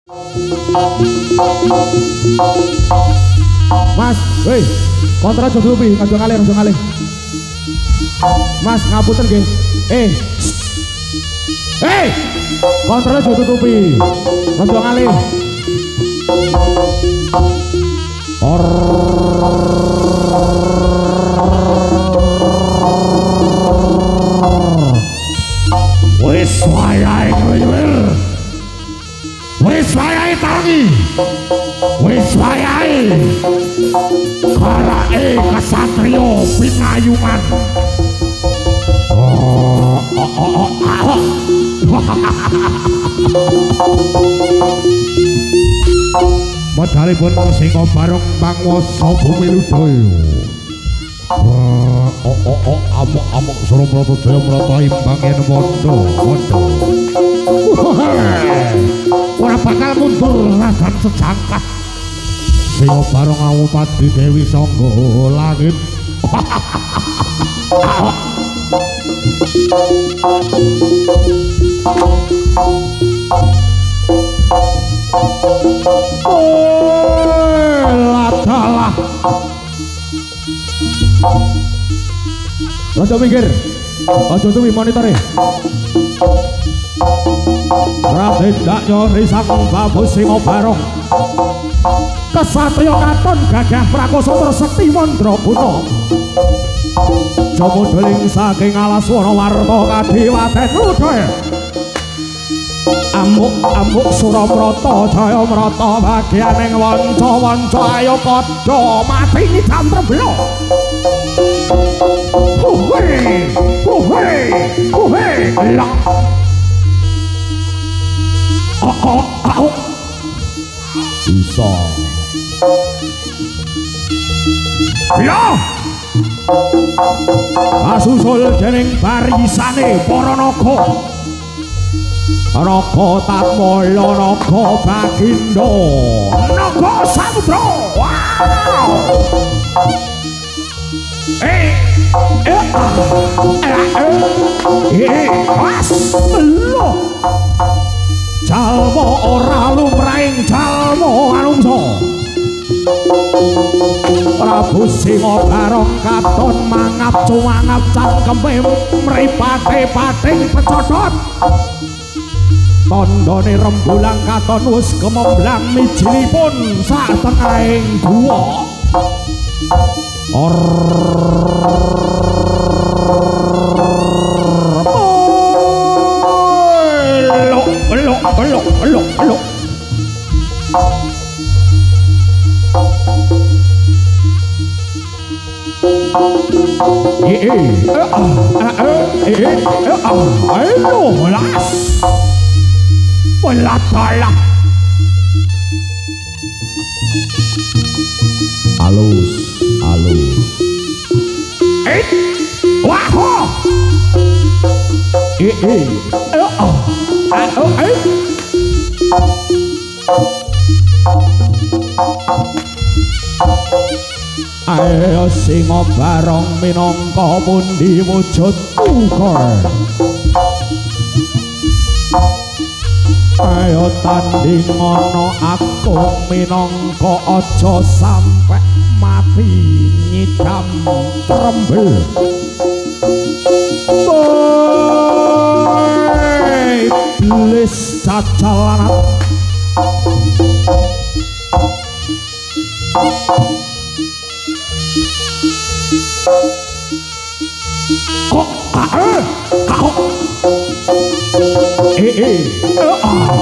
Mas, woi, kontra aja dulu, aja ngalih, aja ngalih. Mas, ngapunten nggih. Kontra aja tutupi. Aja ngalih. Wis wayahe kowe. Wis wayahe tangi. Wis wayahe. Karake kesatria pinayungan. Medalipun Singa Barong Pangwasa Bumi Ludaya. Amuk Suramrata Jaya Mrata imbang yen mondo. Ora bakal mundur radan sejangkah. Singa Barong Awupadi Dewi Sangga Langit. Ladalah. Aja minggir. Aja tuwi monitore. Radendaknya risang babu Singa Barong. Kesatria katon gagah prakoso tresakti mandraguna. Jomodeling saking alaswana warta kadiwaten Ludaya. Amuk Suramrata Jaya Mrata bagyaning wanca-wanca ayo padha mati ngidam trembla. Lah. Bisa. Ya. Kasusul dening barisane para naga. Naga Tatmala, naga Baginda, naga Samudra. Wow. Jalma ora lumrahing jalma manungsa. Prabu Singa Barong katon mangap cuwangap cangkeme mripate-pating pecodot. Tandane rembulang katon wis kememblang mijilipun sak tengahing guwa. Elok. Alus. Wah. Ayo Singa Barong minangka pundi wujud ukur. Ayo tanding ana aku minangka aja sampe mati nyidam trembel. Iblis cacalan.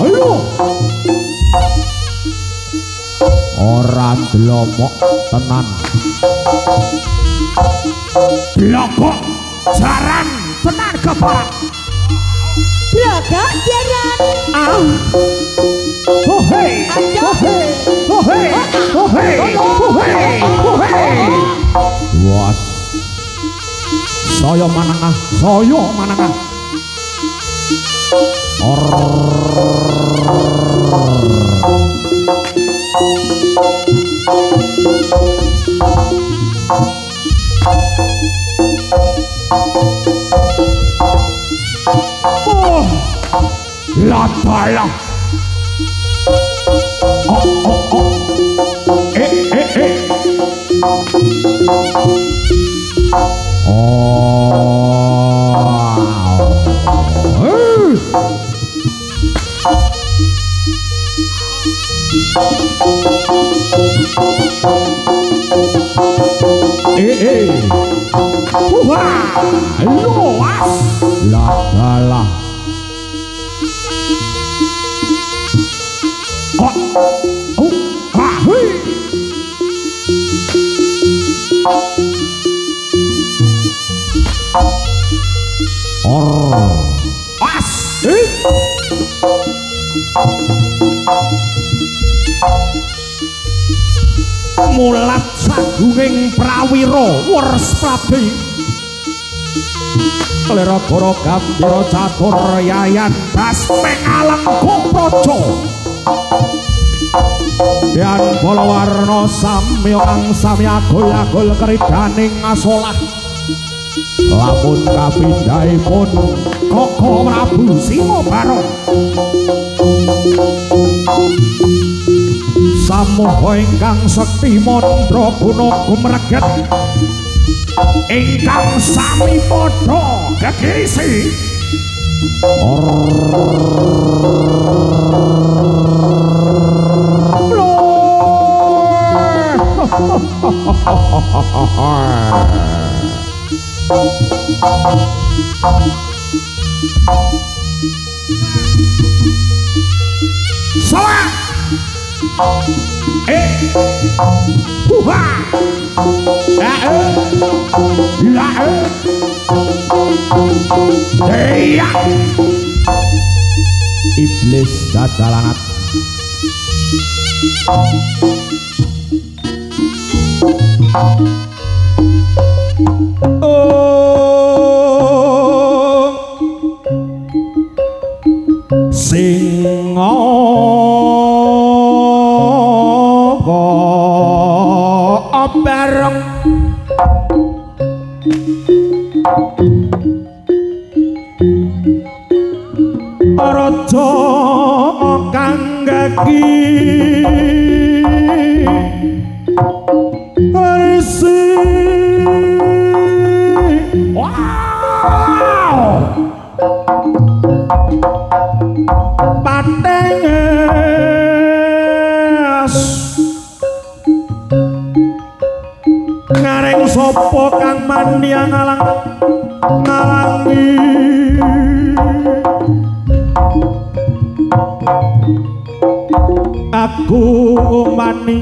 Ayo. Ora ndelomok tenan. Blokok jaran tenan keparat. Blokok jaran. Was. Saya manengah. Ladalah. Wah, luas. Lah lah. Mulat sagunging prawira Warspradi Lera-gara gambira catur yayan das mengalengku praja Yan balawarna samya kang sami agul-agul keridaning asolah lamun kapindhahipun Kaka Prabu Singabarana samoha ingkang sekti mantra guna gumreget ingkang sami padha gegesi salah iblis dadalanat singa bareng raja kang gagi resi wow patenges ngareng sapa kang mania ngalangi aku mani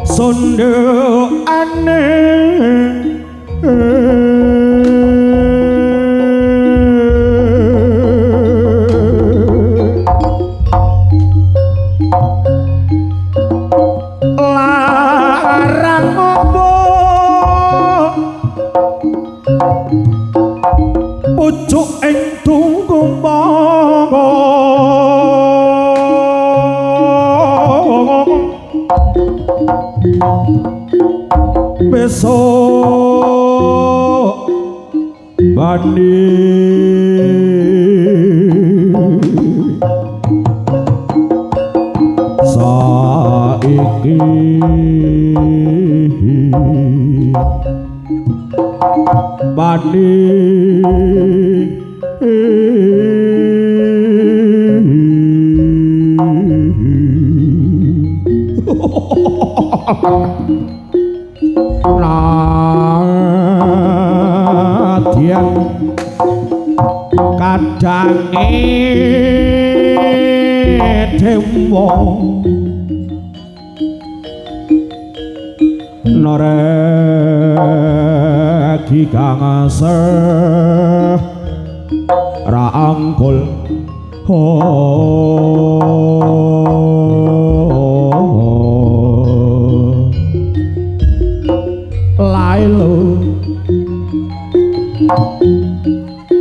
sondo aneh larang apa pucuk ing tunggumbang besok bani saiki bani nadyan kadange dewa naregi kang raangkul lailo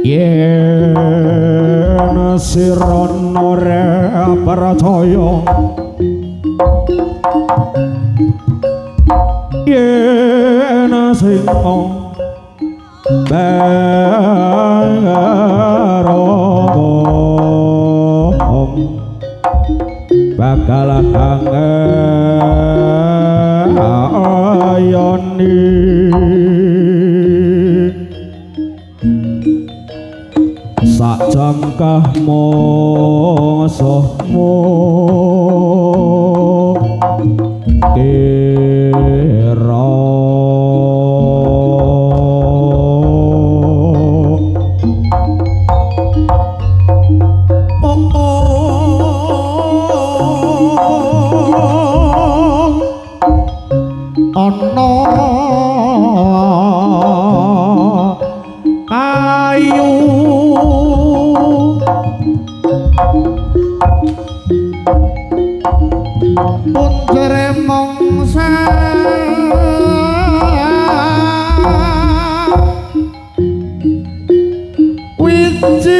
yen sirana re percaya yen sing bakal kangen sangkah mosohmu kira ana kayu puncere mongsa wiji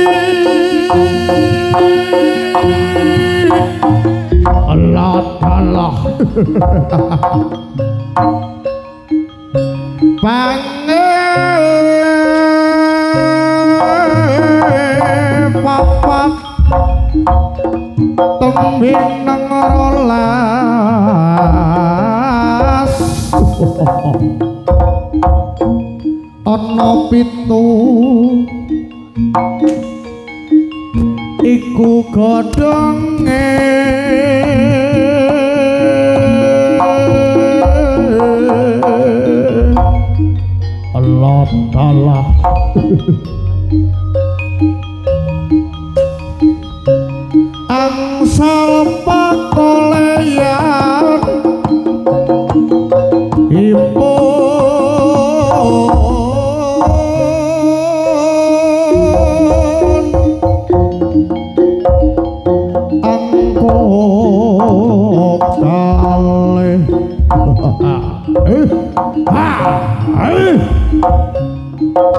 Allah Allah papat tembing nang rolas ana pitu iku godhonge Allah Ta'ala angsal pakoleyan ipun angkop kalih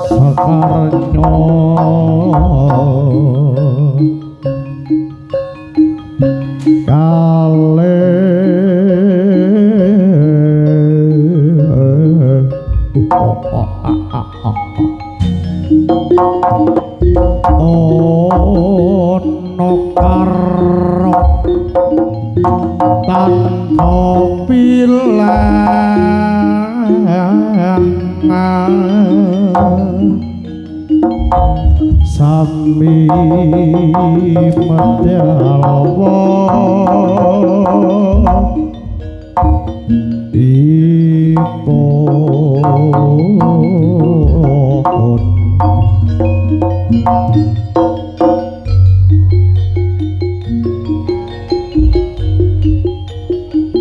sakarnya ono karo tanpa bilangan sami medalwa ipun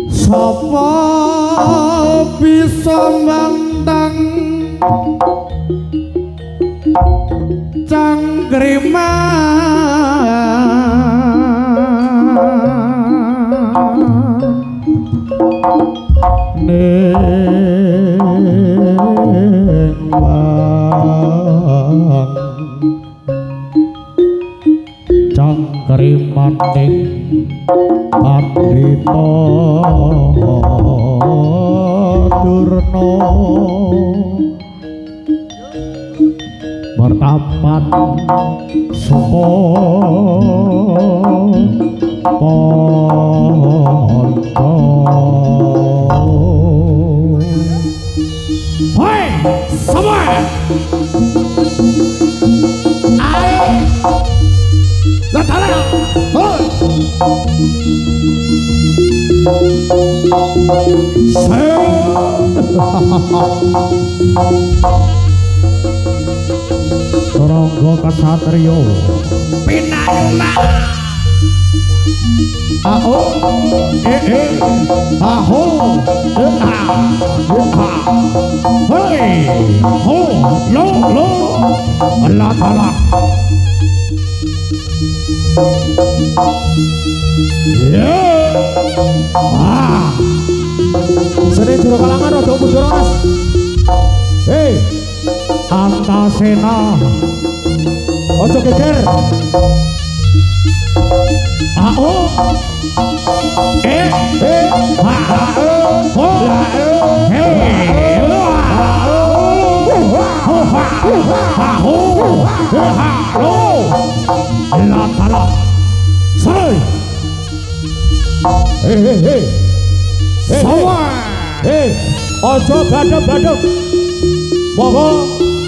sapa bisa mantang cangkriman ning wang cangkriman ning pandhita Durna mertapan sapa panca hoi semua ayo datang hoi Rangga Kasatriya pinanggah aho aho hei ho lo Allah Ta'ala ya seni juru kalangan rada mundur Mas hei Antasena ojo geger ao ha ho La tala say semua ojo baduk-baduk monggo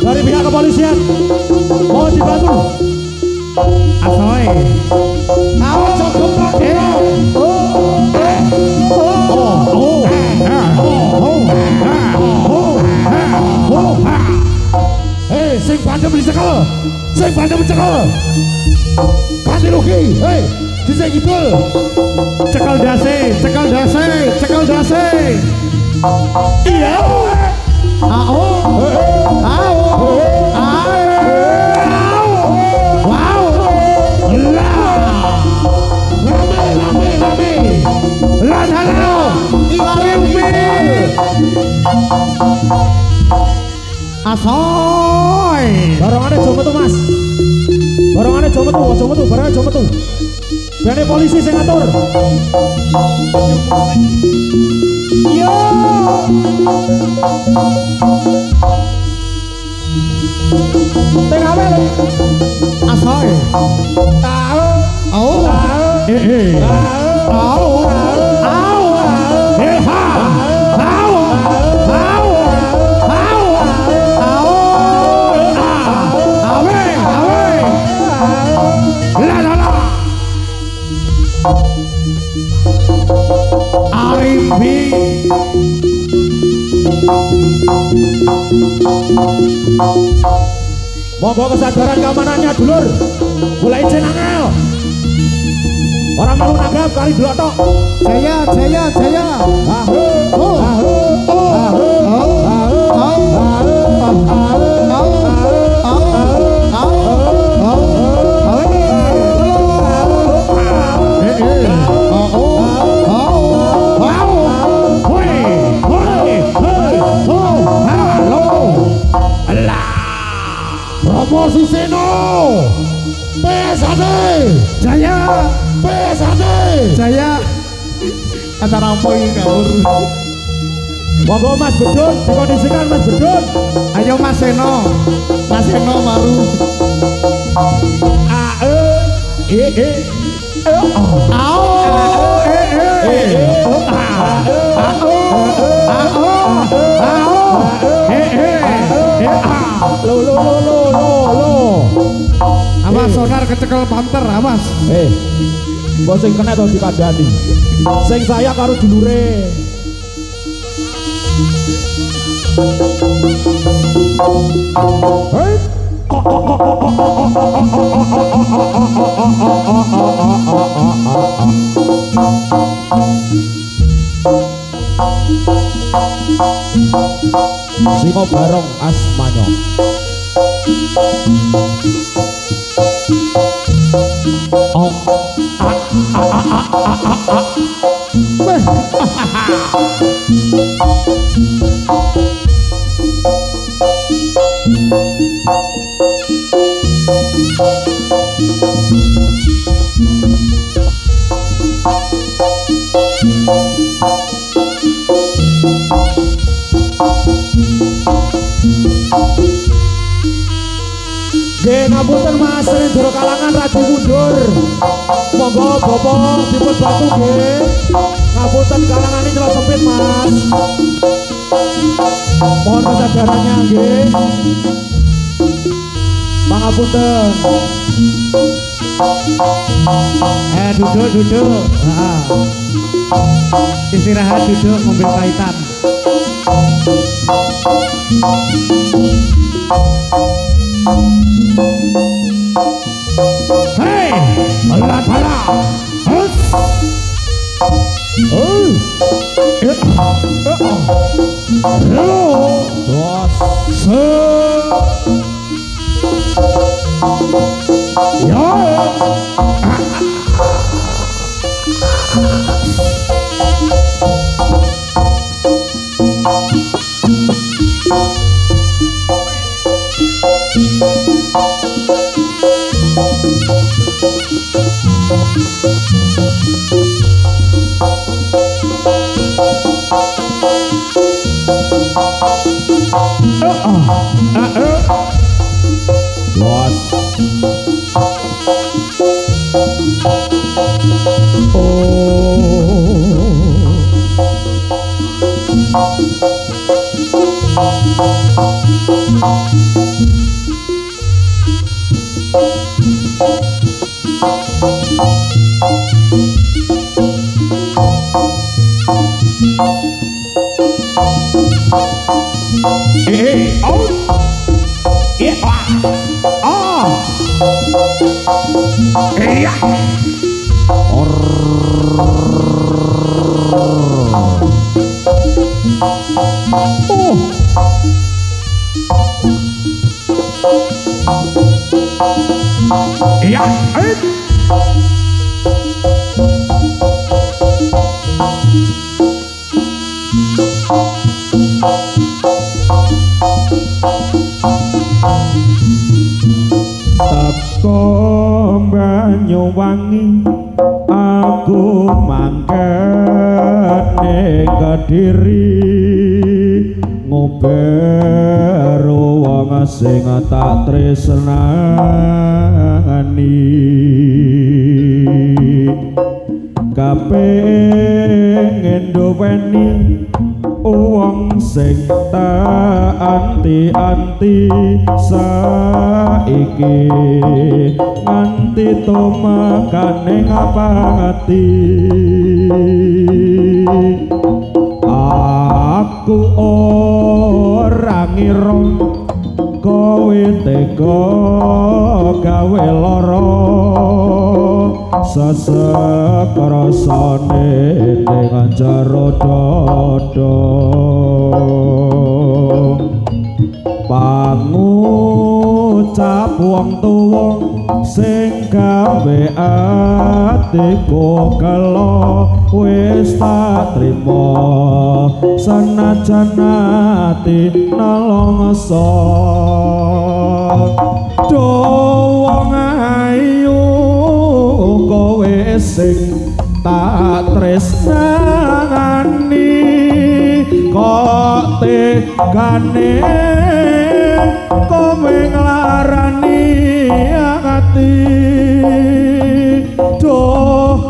dari pihak kepolisian mohon dibantu Asoy. Awas cukup lagi. Sing bandem dicekel. Sing bandem dicekel. Ganti rugi. Hei, dhisik kidul. Cekel dase, cekel dase, cekel dase. Iya. Ao. Ao. Wow. Rame. Lan halo. Asoy. Barangane aja metu, Mas. Barangane aja metu, barangane aja metu. Bene polisi sing ngatur. Yo. Tengah mele. Asoy. Tahu. Au. Au. Au. Ha. Au. Au. Au. Au. Awe. La. Arimbi. Monggo kesadaran keamanannya dulur. Mulai jenangel. Orang malu nanggap kali dulu tok. Jaya. Promosi Seno. PSAD. Jaya. PSAD. Jaya. Antara apa ini kabur? Monggo Mas Bedun, dikondisikan Mas Bedun. Ayo Mas Seno. Mas Seno baru. Awas sonar kecekel panter, awas. Mbok sing kena to dikandani. Sing saya karo dulure. Hei. Singo barong asmanyo. Ngapunten Mas, jero kalangan radi mundur. Monggo Bapak dipun bantu nggih. Ngapunten kalangane nyelot sempit Mas. Mohon kesadarannya nggih. Pangapunten. Duduk. Istirahat duduk mobil pahitan. Hei, bala. Hus. Oh. Oh. Iya. Oh. Iya. Iya. Teko Banyuwangi aku mangkat ning Kediri ngoberu wong sing tak tresnani kapengin duweni wong sing tak anti-anti saiki nganti tumakane ngapati aku ora ngira kowe tega gawe lara sesekrasane ning jero dada pangucap wong tuwa sing gawe atiku kelo wis tak trima senajan ati nelongso do wong ayu kowe sing tak tresnani kok tegane kowe nglarani ati do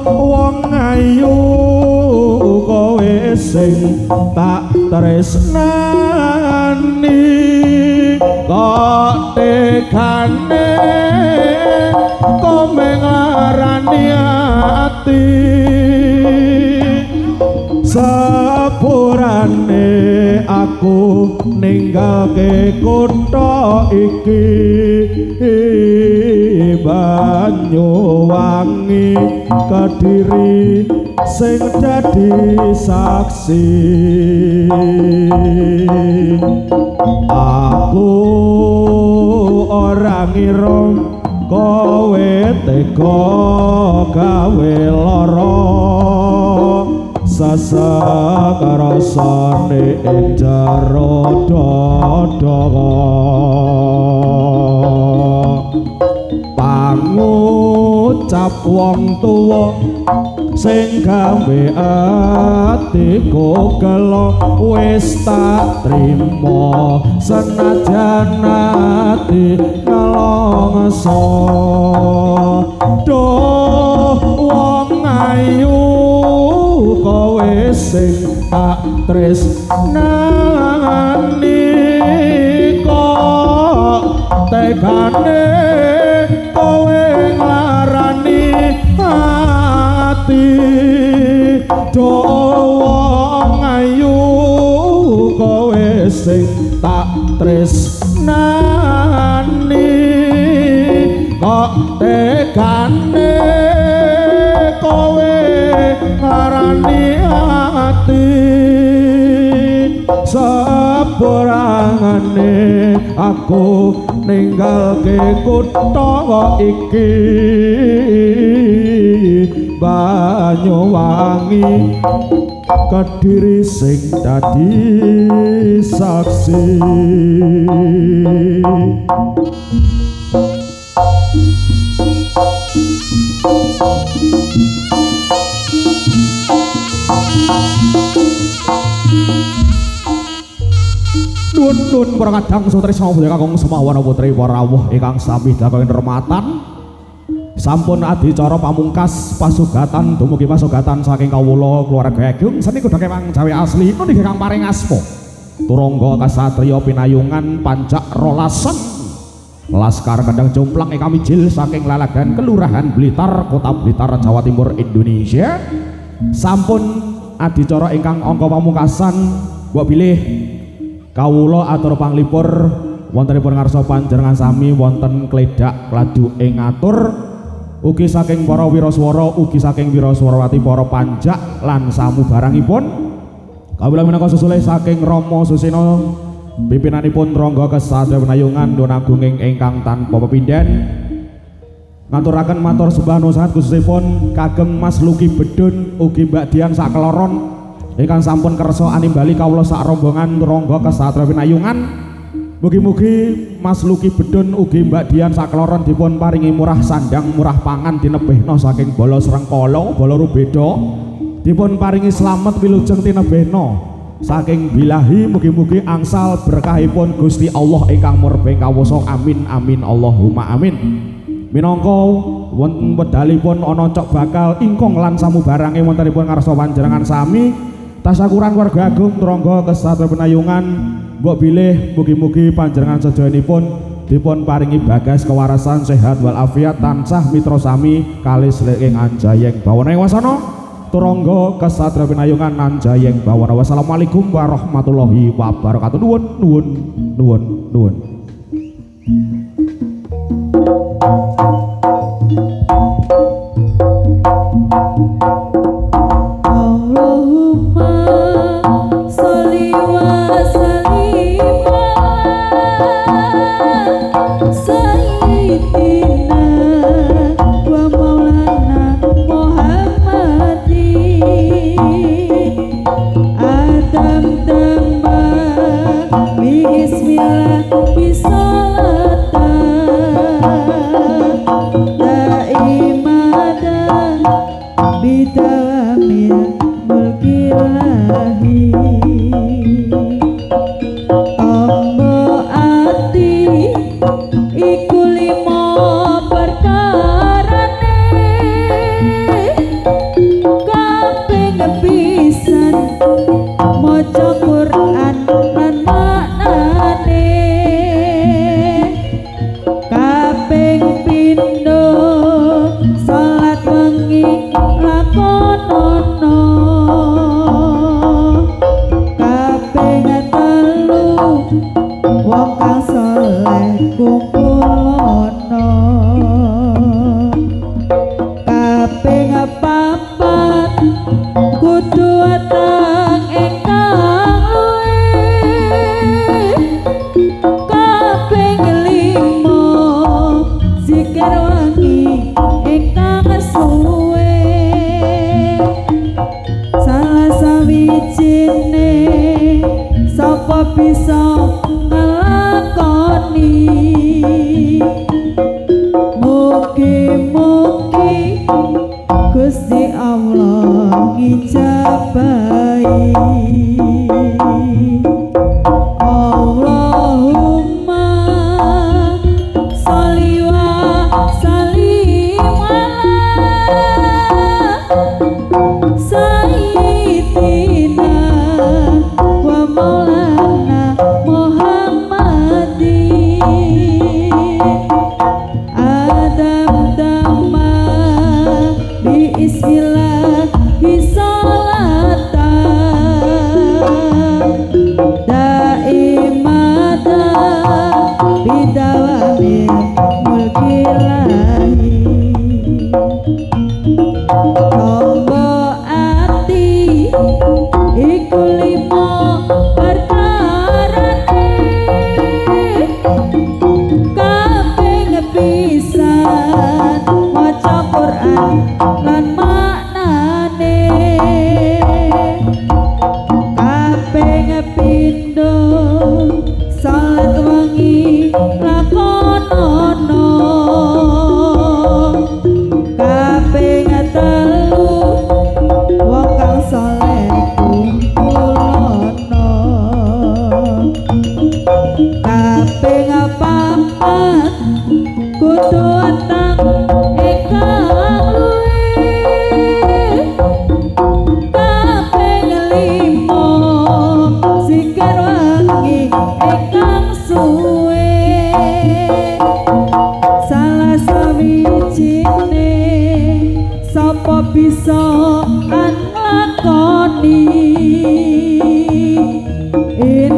wong ayu kowe sing tak tresnani kok tegane kowe nglarani ati sepurane aku ninggalke kutha iki Banyuwangi Kediri sing dadi saksi aku ora ngira kowe tega gawe lara sasakarasane ing jero dada pangucap wong tuwa sing gawe atiku kelo wis tak trima senajan ati nelongso doh wong ayu kowe sing tak tresnani kok tegane kowe nglarani ati do wong ayu kowe sing tak tresnani kok tegane kowe nglarani ati sepurangane aku ninggalke kutha iki Banyuwangi Kediri sing dadi saksi Nun para kadang sutri sawuh kakung semawana putri warawuh ingkang sami dakoken rematan sampun adicara pamungkas pasugatan dumugi pasugatan saking kawula keluarga agung saking kudhake Mang Jawi asli niki kang paring asma turangga kasatriya pinayungan pancak rolasan Laskar Kendang Jomplang ingkang mijil saking Lalagan Kelurahan Blitar Kota Blitar Jawa Timur Indonesia sampun adicara ingkang angka pamungkasan mbok bilih kawula atur panglipur wontenipun ngarsa panjenengan sami wonten kledak kladu ing atur ugi saking para wiraswara ugi saking wiraswarawati para panjak lan samubarangipun kawula minangka susule saking Rama Susena pimpinanipun Rangga Kesatria Winayungan Dun Agunging ingkang tanpa pepindhen ngaturaken matur sembah nuwun khususipun kagem Mas Luki Bedun ugi Mbak Dian sakloron ingkang sampun kersa animbali kawula sak rombongan Rangga Kesatria Winayungan. Mugi-mugi Mas Luki Bedun ugi Mbak Dian sakloron dipun paringi murah sandang murah pangan dinebehna saking bala Srengkala bala Rubeda dipun paringi slamet wilujeng tinebehna saking bilahi mugi-mugi angsal berkahipun Gusti Allah ingkang murbeng kawasa amin amin Allahumma amin. Minangka wonten wedalipun ana cok bakal ingkung lan samubarange wontenipun ngarsa panjenengan sami tasyakuran warga agung Rangga Kesatria Winayungan mbok bilih mugi-mugi panjenengan sedayanipun dipun paringi bagas kewarasan sehat walafiat tansah mitra sami kalis ing anjayeng bawana wasana Rangga Kesatria Winayungan anjayeng bawana. Wassalamualaikum warahmatullahi wabarakatuh. Nuwun nuwun nuwun nuwun.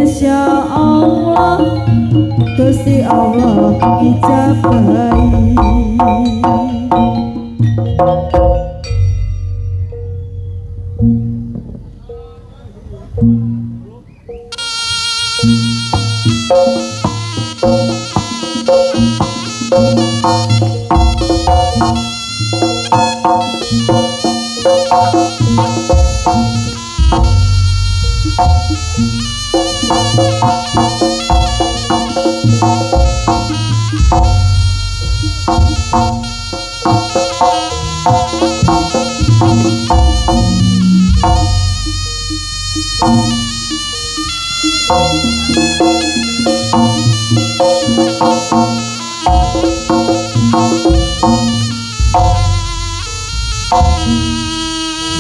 Insya Gusti Allah ijabahi.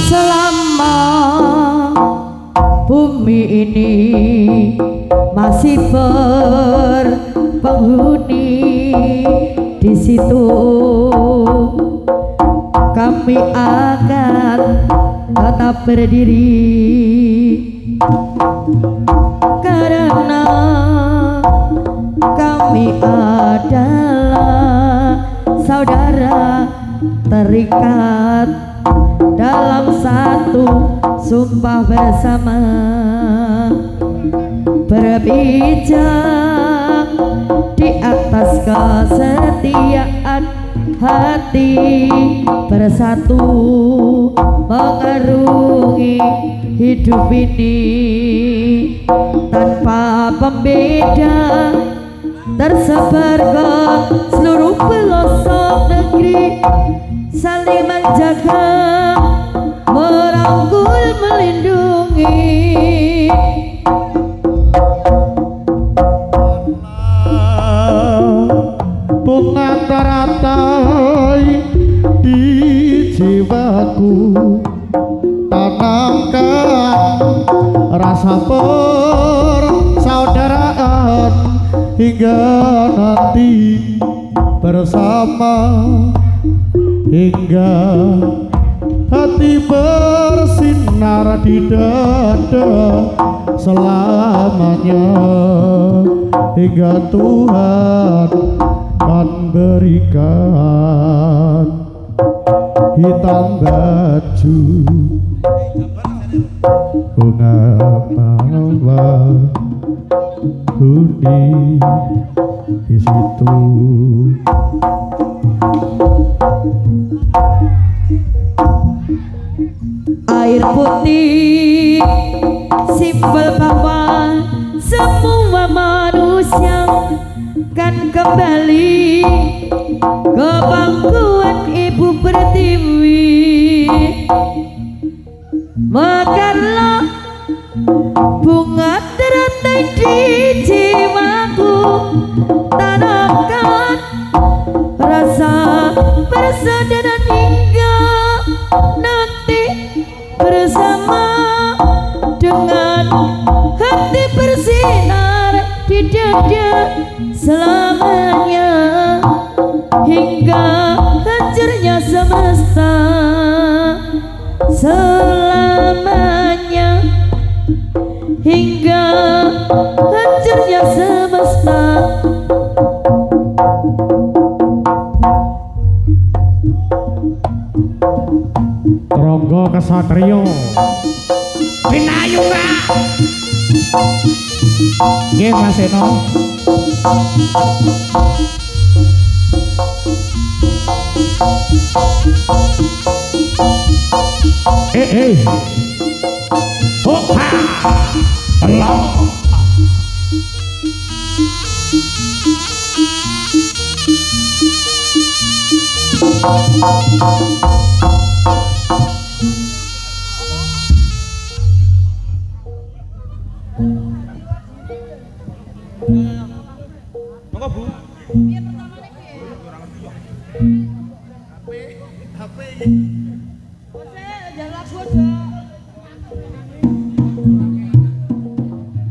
Selama bumi ini masih berpenghuni, di situ kami akan tetap berdiri, karena kami adalah saudara terikat dalam satu sumpah bersama, berpijak di atas kesetiaan hati, bersatu mengarungi hidup ini tanpa pembeda, tersebar ke seluruh pelosok negeri, saling menjaga, merangkul, melindungi. Bunga teratai di jiwaku, tanamkan rasa persaudaraan hingga nanti bersama, hingga hati bersinar di dada selamanya, hingga Tuhan kan berikan hitam baju bunga mawar huni di situ. Air putih simpel bahwa semua manusia kan kembali ke pangkuan ibu pertiwi. Makanlah bunga teratai di jiwaku, tanamkan rasa persaudaraan hingga nanti bersama, dengan hati bersinar di dada selamanya, hingga hancurnya semesta selamanya, hingga hancurnya semesta. Ronggo Kesatrio Pinayunga. nggih Mas Eno. Oh ha. Allah. Monggo Bu.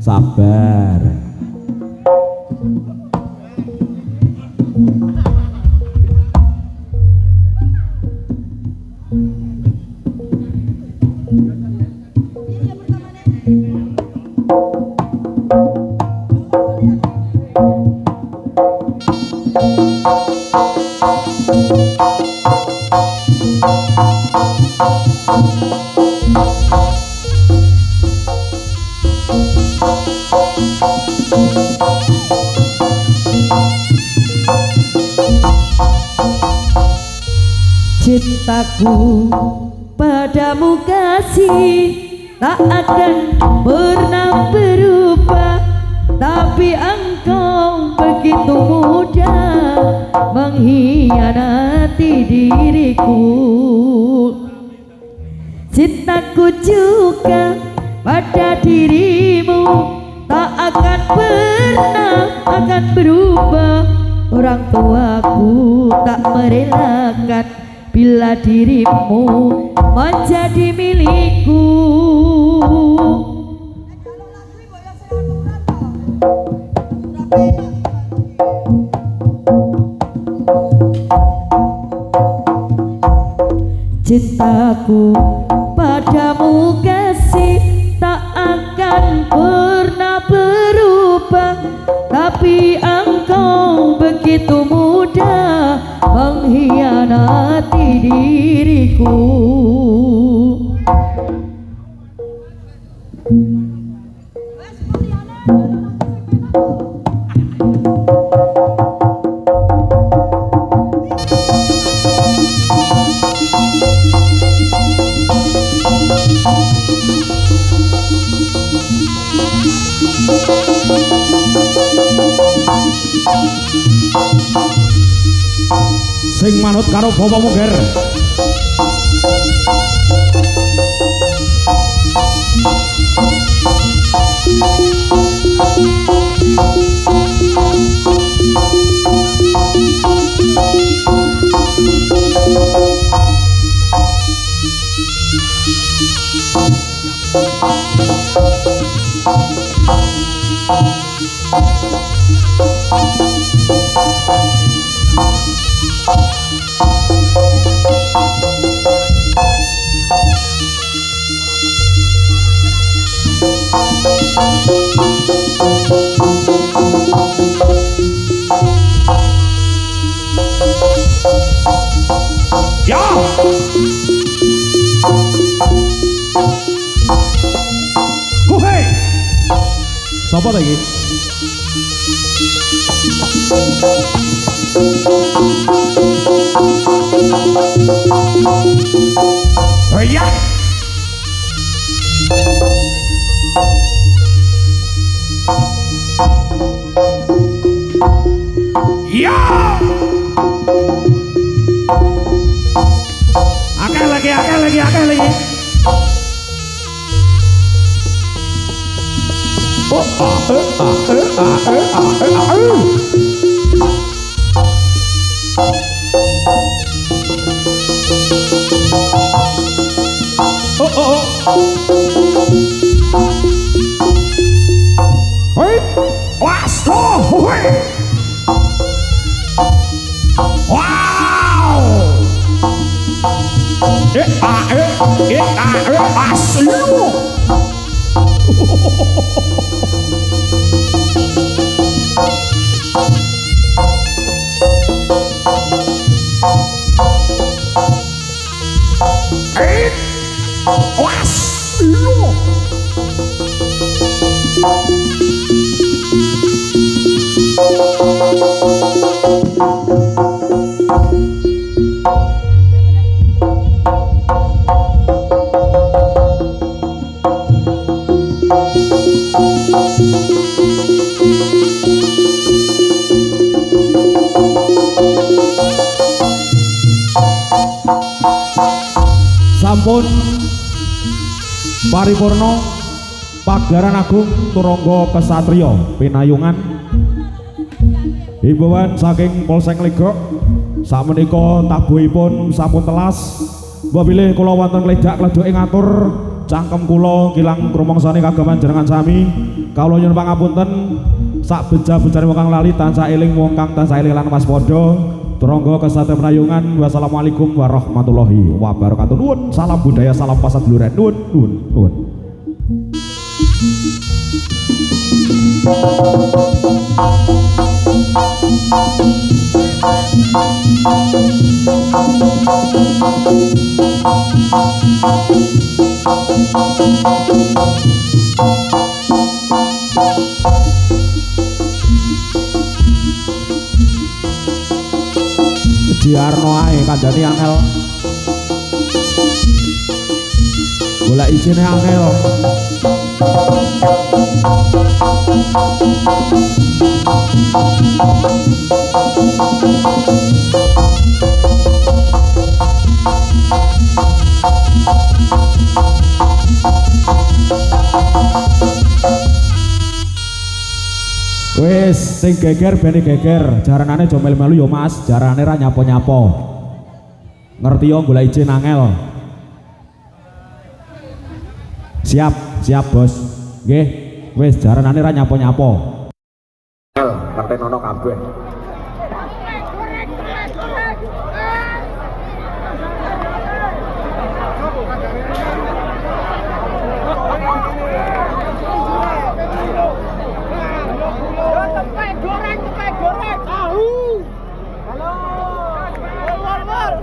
Sabar. Cintaku padamu kasih tak akan pernah berubah, tapi engkau begitu mudah mengkhianati diriku. Cintaku juga pada dirimu tak akan pernah akan berubah. Orang tuaku tak merelakan bila dirimu menjadi milikku. Cintaku padamu kasih tak akan pernah berubah, tapi engkau begitu mudah mengkhianati diriku. Sing manut karo bapa muger. Ya. Hei. Sapa ta iki? Ya. Ya. Akeh lagi. Hei, wasto, hei. Wow. Aslo. Sampun paripurna pagelaran agung turangga kesatria pinayungan himbauan saking Polsek Legok sakmenika tabuhipun sampun telas bilih kula wonten kledak-kleduke ngatur cangkem kula kilang krumangsane kagaman jenengan sami kawula nyuwun pangapunten sak beja-bejane wong kang lali tansah eling wong kang tansah eling lan waspada turangga kesatria pinayungan. Wassalamualaikum warahmatullahi wabarakatuh. Nuwun, salam budaya, salam pasaduluran. Nuwun. Diarno ae kandhani angel. Golek isine angel. Wis sing geger bene geger, jaranane aja melu-melu yo Mas, jarane ra nyapo-nyapo. Ngerti yo golek izin angel. Siap, siap Bos. Nggih, wis jaranane ra nyapo-nyapo. Ngerti nono kabeh. Goreng tahu. Halo. Wal. Mas.